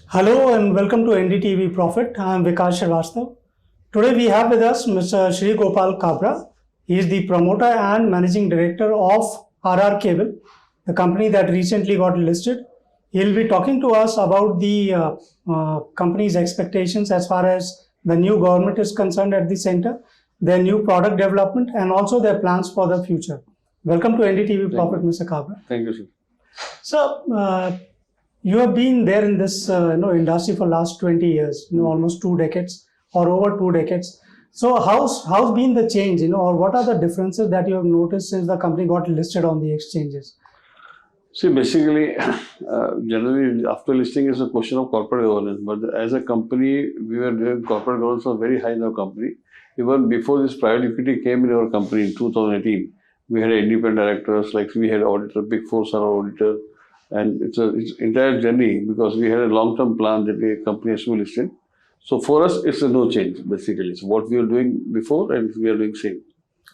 Hello and welcome to NDTV Profit. I am Vikas Srivastava. Today we have with us Mr. Shreegopal Kabra. He is the promoter and managing director of RR Kabel, the company that recently got listed. He will be talking to us about the company's expectations as far as the new government is concerned at the center, their new product development, and also their plans for the future. Welcome to NDTV Profit, Mr. Kabra. Thank you, sir. So, you have been there in this industry for last 20 years, almost 2 decades or over 2 decades. So how's been the change, or what are the differences that you have noticed since the company got listed on the exchanges? See, basically, generally after listing is a question of corporate governance. But as a company, we were doing corporate governance was very high in our company. Even before this private equity came in our company in 2018, we had independent directors, like we had auditor, Big Four star auditor. And it's entire journey because we had a long-term plan that the company has to be listed. So for us, it's a no change, basically. It's what we were doing before and we are doing same.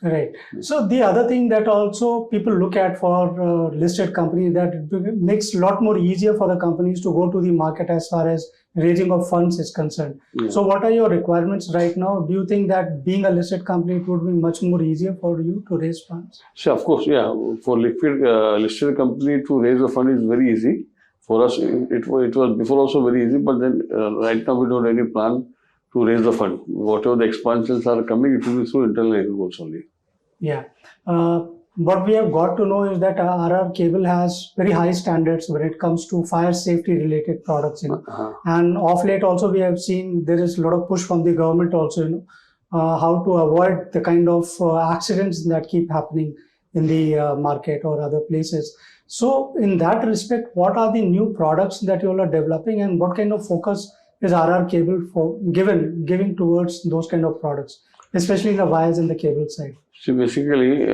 Right. So the other thing that also people look at for listed companies, that it makes a lot more easier for the companies to go to the market as far as raising of funds is concerned. Yeah. So what are your requirements right now? Do you think that being a listed company, it would be much more easier for you to raise funds? So of course, yeah. For listed company to raise a fund is very easy. For us, it was before also very easy, but then right now we don't have any plan to raise the fund. Whatever the expansions are coming, it will be through internal accruals only. Yeah. What we have got to know is that RR Kabel has very high standards when it comes to fire safety related products. And of late also we have seen there is a lot of push from the government also, how to avoid the kind of accidents that keep happening in the market or other places. So in that respect, what are the new products that you all are developing and what kind of focus is RR Kabel for giving towards those kind of products, especially in the wires and the cable side? So basically,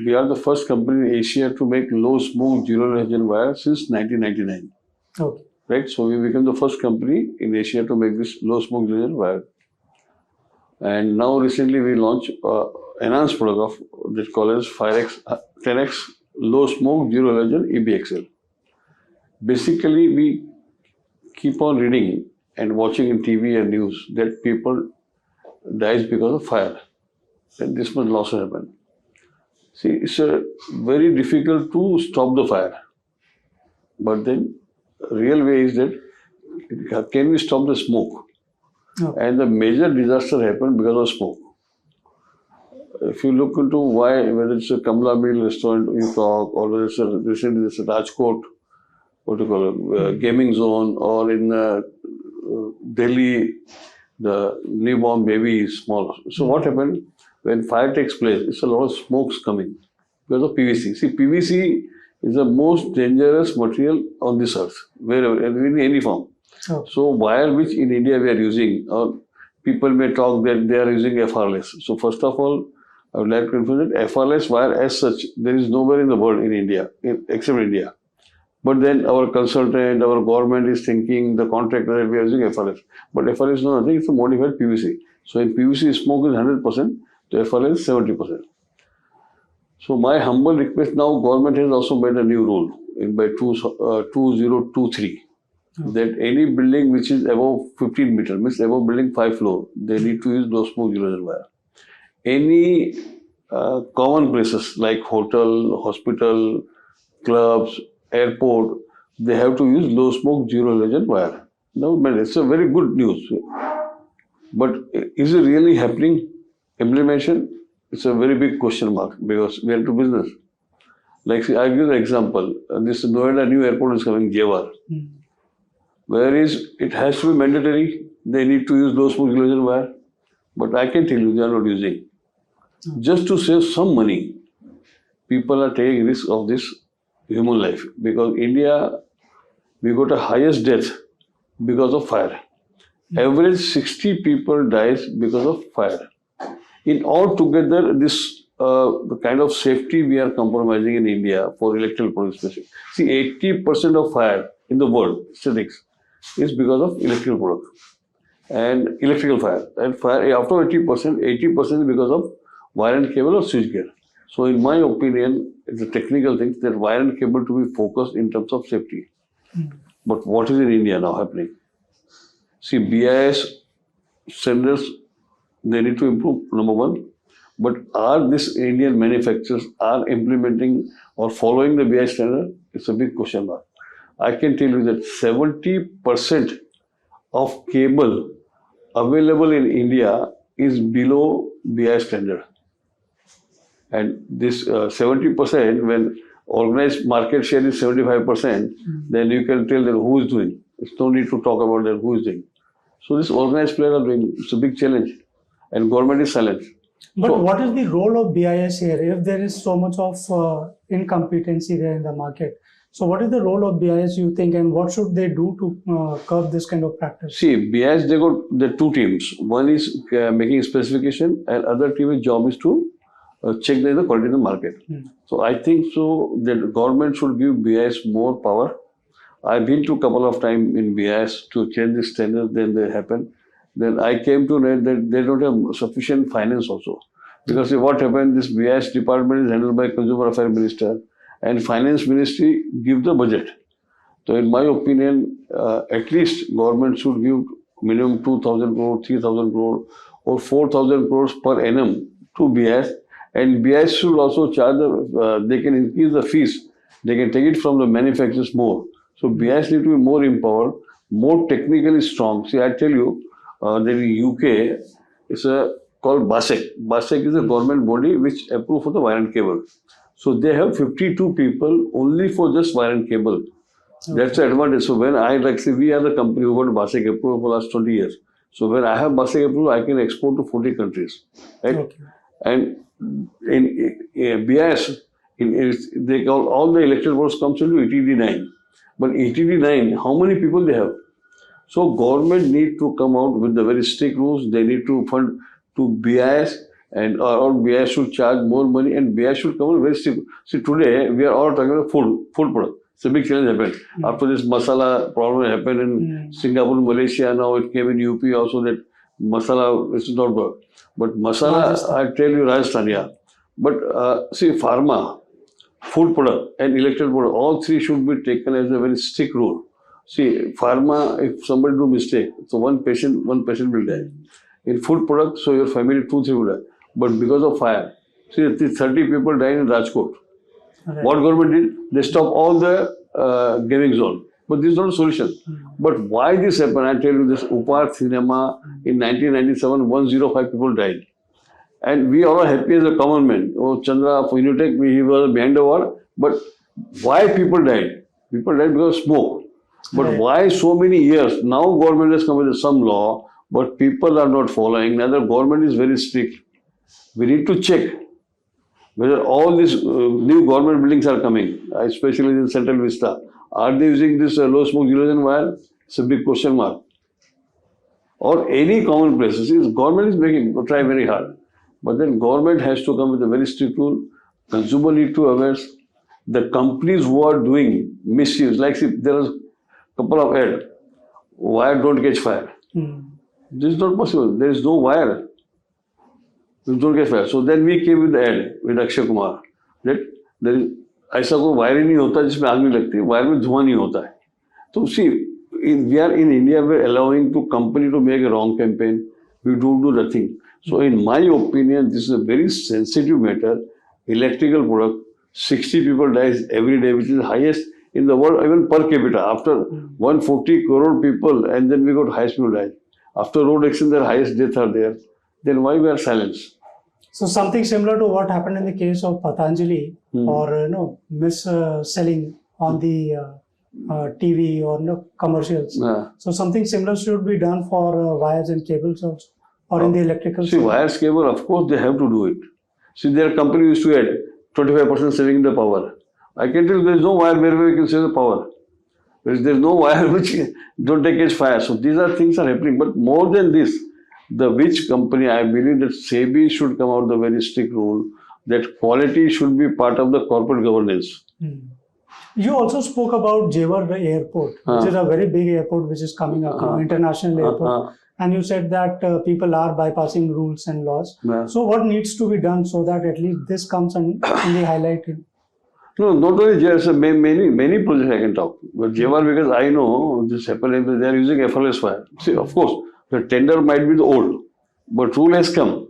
we are the first company in Asia to make low smoke zero emission wire since 1999. Okay. Right. So we became the first company in Asia to make this low smoke zero emission wire. And now recently we launched enhanced product of this called as 10x low smoke zero emission EBXL. Basically, we keep on reading and watching in TV and news that people dies because of fire. And this much loss will happen. See, it's very difficult to stop the fire. But then, real way is that can we stop the smoke? Oh. And the major disaster happened because of smoke. If you look into why, whether it's a Kamla Mill restaurant you talk, or whether it's recently it's a Rajkot, what do you call it, gaming zone, or in Delhi, the newborn baby is small. So what happened? When fire takes place, it's a lot of smokes coming because of PVC. See, PVC is the most dangerous material on this earth, wherever, in any form. Oh. So wire which in India we are using, people may talk that they are using FRless. So first of all, I would like to inform that FRless wire as such, there is nowhere in the world in India, except India. But then our consultant, our government is thinking, the contractor that we are using FRless. But FRless is nothing, it's a modified PVC. So in PVC, smoke is 100%. The FRless is 70%. So my humble request now, government has also made a new rule by 2023 that any building which is above 15 meters, means above building 5 floors, they need to use low smoke zero emission wire. Any common places like hotel, hospital, clubs, airport, they have to use low smoke zero emission wire. Now, it's a very good news. But is it really happening? Implementation, it's a very big question mark because we are into business. Like, see, I'll give an example. This Noida new airport is coming, Jewar. Whereas it has to be mandatory, they need to use low smoke zero emission wire. But I can tell you, they are not using. Just to save some money, people are taking risk of this human life. Because India, we got a highest death because of fire. Average 60 people dies because of fire. In all together, this the kind of safety we are compromising in India for electrical products. See, 80% of fire in the world, statistics, is because of electrical product and electrical fire. And fire after 80% is because of wire and cable or switchgear. So, in my opinion, it's a technical thing that wire and cable to be focused in terms of safety. But what is in India now happening? See, BIS standards, they need to improve, number one. But are these Indian manufacturers are implementing or following the BIS standard? It's a big question mark. I can tell you that 70% of cable available in India is below BIS standard. And this 70%, when organized market share is 75%, then you can tell them who is doing. It's no need to talk about that who is doing. So this organized players are doing. It's a big challenge, and government is silent. But So, what is the role of BIS here if there is so much of incompetency there in the market? So what is the role of BIS, you think, and what should they do to curb this kind of practice? see, BIS, they got the two teams. One is making specification, and other team's job is to check the quality in the market. So I think so that government should give BIS more power. I've been to a couple of times in BIS to change the standards, then they happen. Then I came to know that they don't have sufficient finance also. Because see, what happened, this BIS department is handled by Consumer Affairs Minister, and Finance Ministry give the budget. So in my opinion, at least government should give minimum 2,000 crore, 3,000 crore or 4,000 crores per annum to BIS. And BIS should also charge, they can increase the fees. They can take it from the manufacturers more. So BIS need to be more empowered, more technically strong. See, I tell you, that in UK, it's called BASEC. BASEC is a government body which approves for the wire and cable. So they have 52 people only for just wire and cable. Okay. That's the advantage. So when we are the company who got BASEC approval for the last 20 years. So when I have BASEC approval, I can export to 40 countries. Right? Okay. And in BIS, they call all the elected boards comes into ETD 9. But ETD 9, how many people they have? So government need to come out with the very strict rules. They need to fund to BIS, and or BIS should charge more money, and BIS should come out very strict. See, today we are all talking about food product. It's a big challenge happened. After this masala problem happened in Singapore, Malaysia, now it came in UP also that masala is not good. But masala, Rajasthan. I tell you, Rajasthan, yeah. But see, pharma, food product and electrical product, all three should be taken as a very strict rule. See, pharma, if somebody do mistake, so one patient will die. In food product, so your family 2-3 will die. But because of fire, see, 30 people died in Rajkot. Right. What government did? They stopped all the gaming zone. But this is not a solution. But why this happened? I tell you, this Upar cinema in 1997, 105 people died. And we are all happy as a common man. Oh, Chandra, for Unitech, he was behind the wall. But why people died? People died because of smoke. But right. Why so many years? Now government has come with some law, but people are not following. Now the government is very strict. We need to check whether all these new government buildings are coming, especially in Central Vista. Are they using this low smoke halogen wire? It's a big question mark. Or any common places. Government is try very hard. But then government has to come with a very strict rule. Consumer need to aware. The companies who are doing misuse, like see, there are a couple of ads, wire don't catch fire. This is not possible. There is no wire. You don't catch fire. So then we came with the ad with Akshay Kumar that there is ऐसा कोई wire ही नहीं होता जिसमें आग नहीं लगती, wire में धुआं नहीं होता है. तो see, we are in India, we are allowing to company to make a wrong campaign. We don't do nothing. So in my opinion, this is a very sensitive matter. Electrical product, 60 people dies every day, which is the highest in the world, even per capita. After 140 crore people, and then we got highest people die. After road accident, the highest deaths are there. Then why we are silenced? So something similar to what happened in the case of Patanjali, or mis-selling on the TV or commercials. So something similar should be done for wires and cables also, or in the electrical. See, wires, cable, of course they have to do it. See, their company used to add 25% saving the power. I can tell you there is no wire where we can save the power. There is no wire which don't take catch fire. So these are things are happening. But more than this, the which company, I believe that SEBI should come out with a very strict rule that quality should be part of the corporate governance. You also spoke about Jewar Airport, which is a very big airport which is coming up, international airport. And you said that people are bypassing rules and laws. So what needs to be done so that at least this comes in the highlight? No, not only JR, many projects I can talk. But JR, because I know this happened, they are using FLS wire. See, of course, the tender might be the old, but rule has come.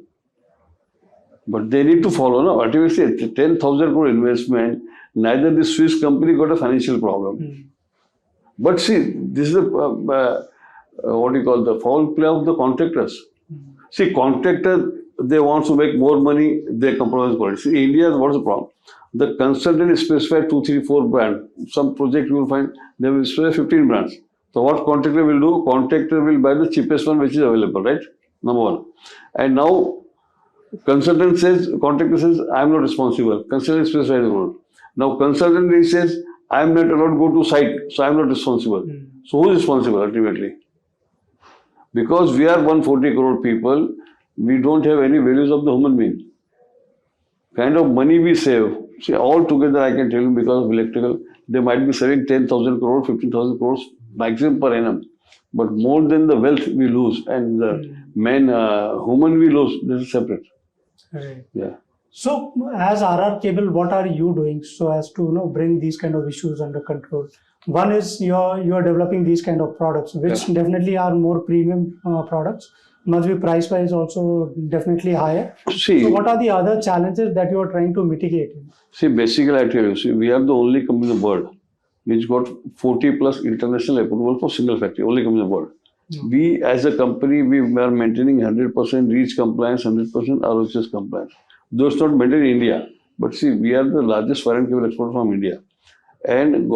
But they need to follow. No, ultimately, 10,000 crore investment. Neither the Swiss company got a financial problem. But see, this is what you call the foul play of the contractors. See, contractor, they want to make more money, they compromise quality. See, India, what's the problem? The consultant specified 2, 3, 4 brands. Some project you will find they will specify 15 brands. So what contractor will do? Contractor will buy the cheapest one which is available, right? Number one. And now consultant says, contractor says, I am not responsible. Consultant specifies the rule. Now consultant says, I am not allowed to go to site, so I am not responsible. So who is responsible ultimately? Because we are 140 crore people, we don't have any values of the human being. Kind of money we save. See, all together I can tell you because of electrical, they might be saving 10,000 crore, 15,000 crores maximum per annum. But more than the wealth we lose and the human we lose, this is separate. Right. Yeah. So, as RR Cable, what are you doing so as to bring these kind of issues under control? One is you are developing these kind of products, which definitely are more premium products. Must be price wise also definitely higher. See, so what are the other challenges that you are trying to mitigate? See, basically I tell you, see, we are the only company in the world which got 40 plus international approval for single factory, only company in the world. We as a company, we are maintaining 100% REACH compliance, 100% ROHS compliance. Though it's not maintained in India, but see, we are the largest wire and cable exporter from India. And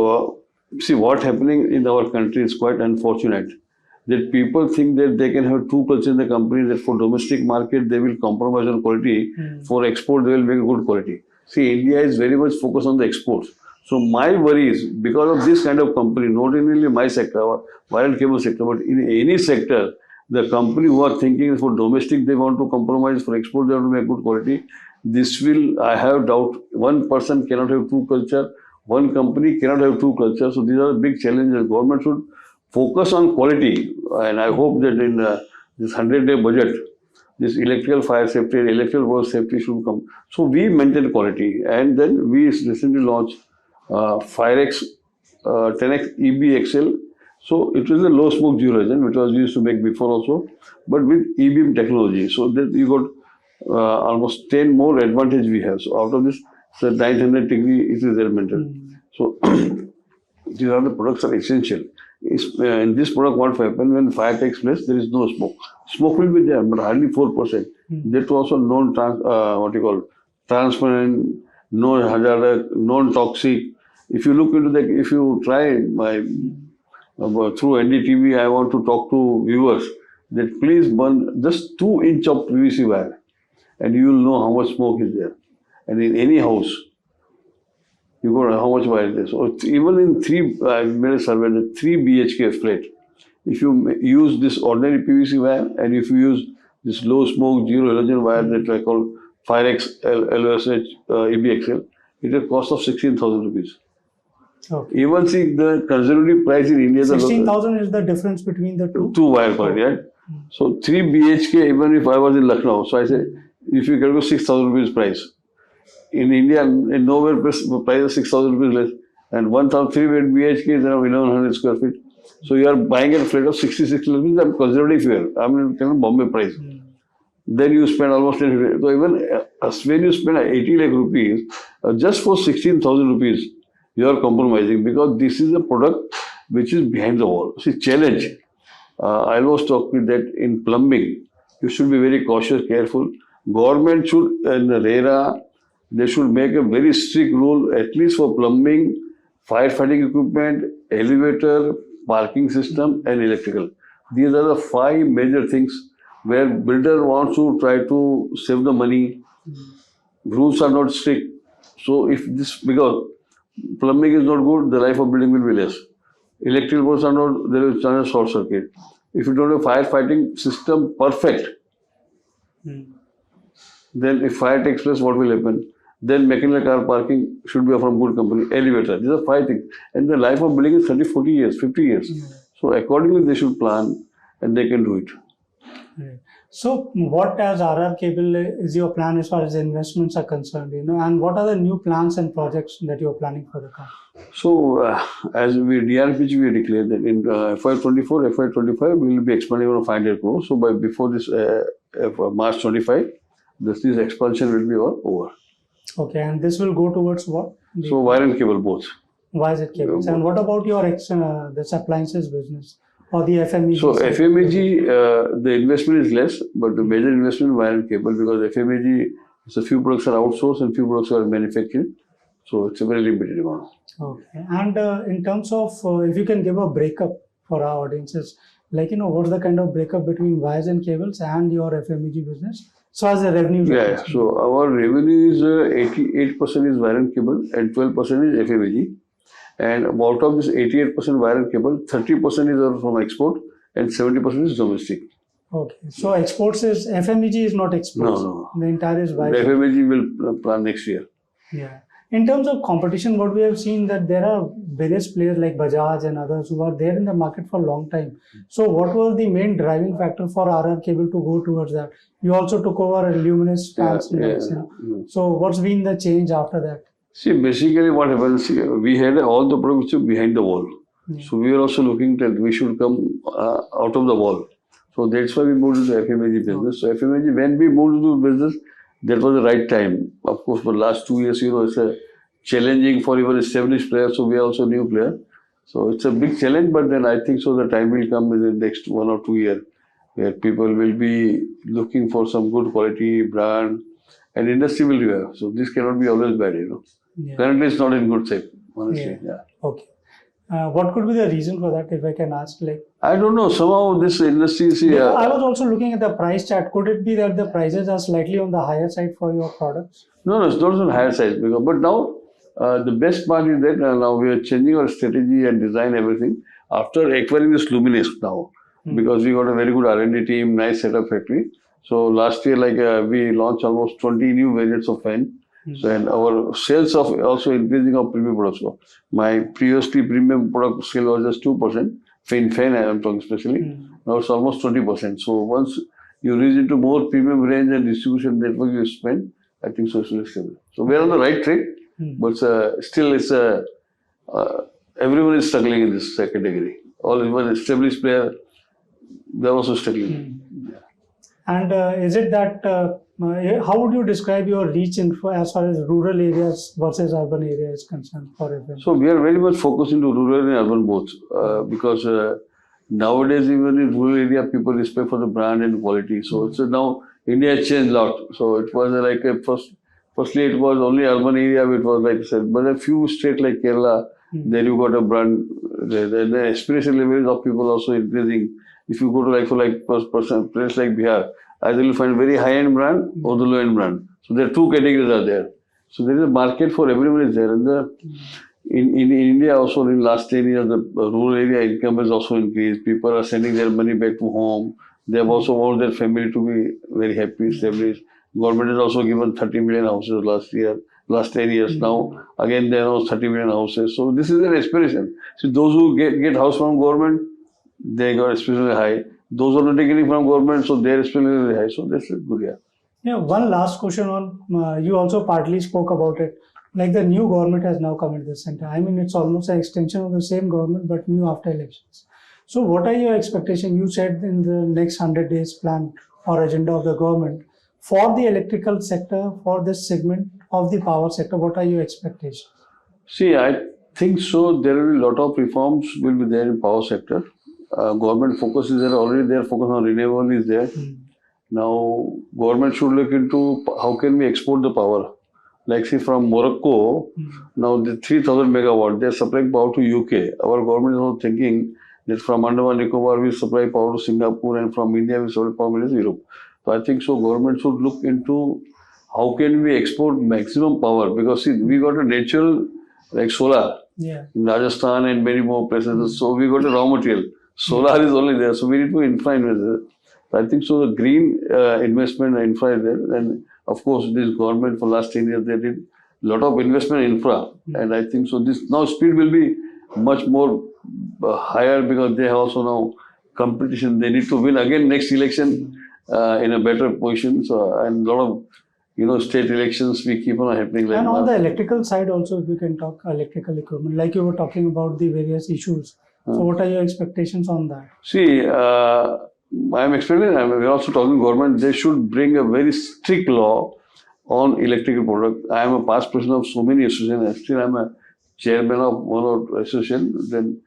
see, what happening in our country is quite unfortunate. That people think that they can have two culture in the company, that for domestic market they will compromise on quality, for export they will make good quality. See, India is very much focused on the exports. So my worry is, because of this kind of company, not only my sector, wire and cable sector, but in any sector, the company who are thinking for domestic, they want to compromise, for export they want to make good quality. This will, I have doubt, one person cannot have two culture, one company cannot have two culture. So these are big challenges. Government should focus on quality, and I hope that in this 100-day budget, this electrical fire safety and electrical road safety should come. So we maintain quality, and then we recently launched FireX 10X EBXL. So it was a low smoke zero agent, which was used to make before also, but with E-beam technology. So that you got almost 10 more advantage we have. So out of this, so 900 degree it is elemental. So these are the products are essential. In this product, what happens when fire takes place, there is no smoke. Smoke will be there, but hardly 4%. That also transparent, non-hazardous, non-toxic. If you look into that, if you try through NDTV, I want to talk to viewers that please burn just 2 inch of PVC wire, and you will know how much smoke is there. And in any house, you go how much wire it is. So even in I made a survey, the 3 BHK flat, if you use this ordinary PVC wire and if you use this low smoke zero halogen wire that I call FireX LOSH EBXL, it has cost of 16,000 rupees. Okay. Even see the conservative price in India. 16,000 is the difference between the two wire quality, right? So 3 BHK, even if I was in Lucknow, so I say if you can go 6,000 rupees price. In India, in nowhere price is 6,000 rupees less, and 1,003 BHK is around 1,100 square feet. So you are buying a flat of 66 rupees. I'm conservative here. I'm telling Bombay price. Then you spend almost 10. So even when you spend 80 lakh rupees just for 16,000 rupees, you are compromising, because this is a product which is behind the wall. See, challenge. I always talk with that in plumbing. You should be very cautious, careful. Government should, in the RERA, they should make a very strict rule, at least for plumbing, firefighting equipment, elevator, parking system, and electrical. These are the 5 major things where builder wants to try to save the money. Rules are not strict. So if this, because plumbing is not good, the life of building will be less. Electrical boards are not, there is a short circuit. If you don't have firefighting system perfect, then if fire takes place, what will happen? Then mechanical car parking should be from good company. Elevator, these are 5 things. And the life of building is 30, 40 years, 50 years. So accordingly, they should plan and they can do it. Right. So, what as RR Cable is your plan as far as investments are concerned? And what are the new plans and projects that you are planning for the company? So, as we DRPG, we declared that in FY24, FY25, we will be expanding on 500 crores. So, by before this March 25, this expansion will be all over. Okay, and this will go towards what? So, wire and cable both. Why is it cables? And what about your this appliances business or the FMEG? So, FMEG, the investment is less, but the major investment in wire and cable, because FMEG, so few products are outsourced and few products are manufactured. So, it's a very limited amount. Okay, and in terms of if you can give a breakup for our audiences, like what's the kind of breakup between wires and cables and your FMEG business? So as a revenue. Yeah, so our revenue is 88% is wire and cable and 12% is FMEG. And out of this 88% wire and cable, 30% is from export and 70% is domestic. Okay, so exports is FMEG is not exports. No. The entire is wire. The FMEG will plan next year. Yeah. In terms of competition, what we have seen that there are various players like Bajaj and others who are there in the market for a long time. So what was the main driving factor for RR Cable to go towards that? You also took over luminous fans. So what's been the change after that? See, basically what happens, we had all the products behind the wall. So we were also looking that we should come out of the wall. So that's why we moved to the FMEG business. So FMEG, when we moved to the business, that was the right time. Of course, for the last 2 years, it's a challenging for even established players. So we are also a new player. So it's a big challenge, but then I think so the time will come in the next 1 or 2 years where people will be looking for some good quality brand and industry will do it. So this cannot be always bad, Currently, it's not in good shape, honestly. Yeah. Okay. What could be the reason for that, if I can ask? I don't know. Somehow this industry is... I was also looking at the price chart. Could it be that the prices are slightly on the higher side for your products? No, it's not on the higher side. But now, the best part is that now we are changing our strategy and design everything after acquiring this Luminous now. Because we got a very good R&D team, nice setup factory. So last year, we launched almost 20 new variants of fan. So, and our sales of also increasing of premium products. So my previously premium product sale was just 2%. Fan I am talking especially. Now it's almost 20%. So once you reach into more premium range and distribution network you spend, I think so it's stable. So we are on the right track, but still it's everyone is struggling in this category. All even established player, they're also struggling. And is it that, how would you describe your reach as far as rural areas versus urban areas is concerned for FM? So we are very much focused into rural and urban both because nowadays even in rural area people respect for the brand and quality. So it's now India has changed a lot. So it was firstly it was only urban area, it was like I said, but a few states like Kerala, there you got a brand, the aspiration levels of people also increasing. If you go to place like Bihar, either you'll find very high-end brand or the low-end brand. So there are two categories are there. So there is a market for everyone is there. And in India also in last 10 years, the rural area income has also increased. People are sending their money back to home. They have also want their family to be very happy, established. Government has also given 30 million houses last 10 years. Now, again, there are 30 million houses. So this is an aspiration. So those who get house from government, they got especially high. Those who are not getting from government, so their especially high. So that's good, Yeah, one last question on, you also partly spoke about it. Like the new government has now come into the center. I mean, it's almost an extension of the same government, but new after elections. So what are your expectations? You said in the next 100 days plan or agenda of the government for the electrical sector, for this segment of the power sector, what are your expectations? See, I think so. There will be a lot of reforms will be there in power sector. Government focus is there already. Their focus on renewable is there. Now, government should look into how can we export the power. Like say from Morocco, now the 3,000 megawatt, they are supplying power to UK. Our government is now thinking that from Andaman Nicobar we supply power to Singapore and from India we supply power to Europe. So I think so government should look into how can we export maximum power because see, we got a natural like solar in Rajasthan and many more places. So we got a raw material. Solar is only there. So we need to infra invest. I think so the green investment infra is there. And of course this government for last 10 years they did a lot of investment in infra. And I think so this now speed will be much more higher because they have also now competition. They need to win again next election in a better position. So, and a lot of, state elections we keep on happening. Like And on the electrical side also, if we can talk electrical equipment, like you were talking about the various issues. So what are your expectations on that? See, I'm expecting, we're also talking government, they should bring a very strict law on electrical product. I am a past president of so many associations, still I'm a chairman of one or association. Then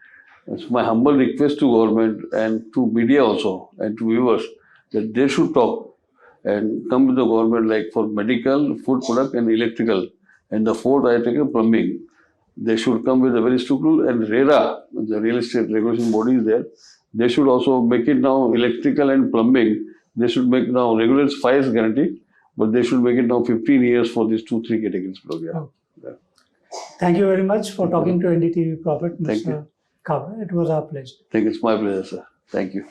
it's my humble request to government and to media also and to viewers that they should talk and come to the government like for medical, food product and electrical. And the fourth I take a plumbing. They should come with a very strict rule, and RERA, the real estate regulation body is there. They should also make it now electrical and plumbing. They should make now regulates 5 years guarantee, but they should make it now 15 years for these 2-3 categories. Yeah. Thank you very much for talking to NDTV Profit, Thank Mr. Kabra. It was our pleasure. Thank you. It's my pleasure, sir. Thank you.